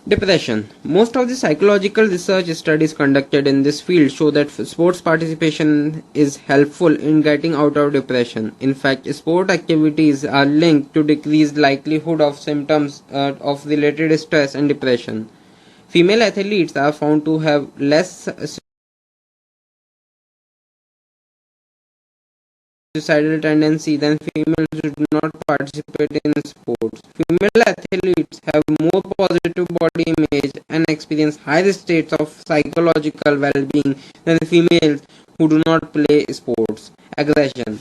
Depression. Most of the psychological research studies conducted in this field show that sports participation is helpful in getting out of depression. In fact, sport activities are linked to decreased likelihood of symptoms of related stress and depression. Female athletes are found to have less suicidal tendency than females who do not participate in sports. Female athletes have more positive body image and experience higher states of psychological well-being than females who do not play sports. Aggression.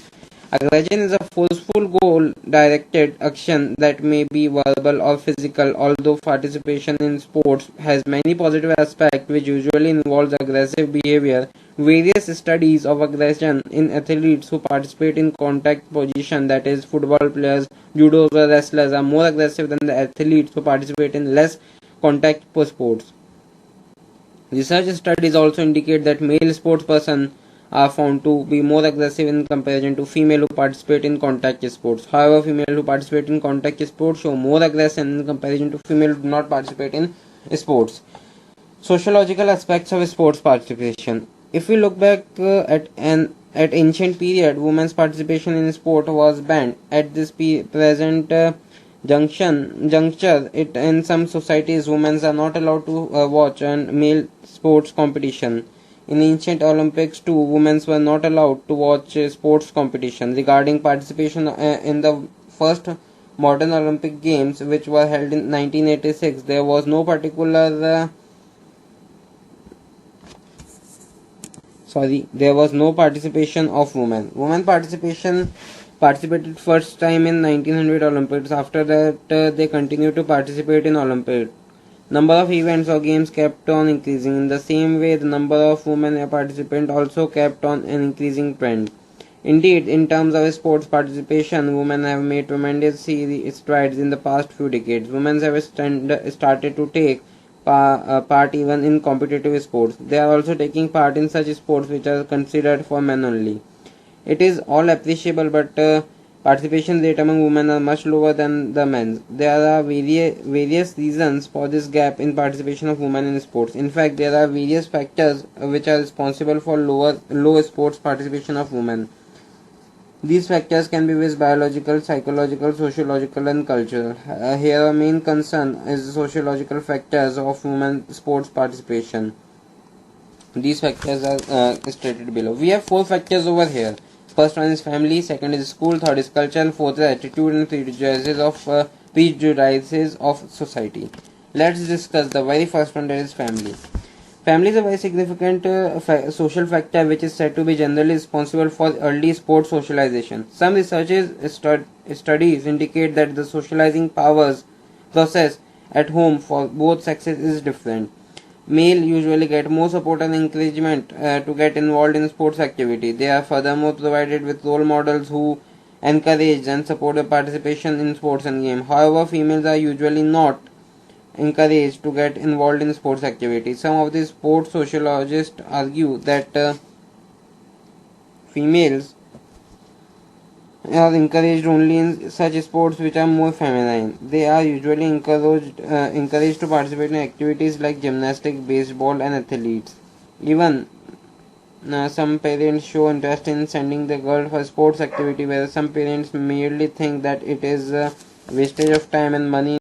Aggression is a forceful goal-directed action that may be verbal or physical, although participation in sports has many positive aspects which usually involves aggressive behavior. Various studies of aggression in athletes who participate in contact position, that is, football players, judo wrestlers, are more aggressive than the athletes who participate in less contact sports. Research studies also indicate that male sportspersons are found to be more aggressive in comparison to female who participate in contact sports. However, female who participate in contact sports show more aggression in comparison to female who do not participate in sports. Sociological aspects of sports participation. If we look back at ancient period, women's participation in sport was banned. At this present juncture, in some societies, women are not allowed to watch an male sports competition. In ancient Olympics too, women were not allowed to watch sports competition. Regarding participation in the first modern Olympic Games, which were held in 1986, there was no participation of women. Women participated first time in 1900 Olympics. After that, they continued to participate in Olympics. Number of events or games kept on increasing. In the same way, the number of women participants also kept on an increasing trend. Indeed, in terms of sports participation, women have made tremendous strides in the past few decades. Women have started to take part even in competitive sports. They are also taking part in such sports which are considered for men only. It is all appreciable, but participation rate among women are much lower than the men's. There are various reasons for this gap in participation of women in sports. In fact, there are various factors which are responsible for low sports participation of women. These factors can be biological, psychological, sociological, and cultural. Here, our main concern is the sociological factors of women sports participation. These factors are stated below. We have 4 factors over here. First one is family, second is school, third is culture, and fourth is attitude and prejudices of society. Let's discuss the very first one, that is family. Family is a very significant social factor which is said to be generally responsible for early sports socialization. Some studies indicate that the socializing process at home for both sexes is different. Male usually get more support and encouragement to get involved in sports activity. They are furthermore provided with role models who encourage and support the participation in sports and games. However, females are usually not encouraged to get involved in sports activities. Some of the sports sociologists argue that females are encouraged only in such sports which are more feminine. They are usually encouraged to participate in activities like gymnastics, baseball, and athletes. Even some parents show interest in sending the girl for sports activity, whereas some parents merely think that it is a wastage of time and money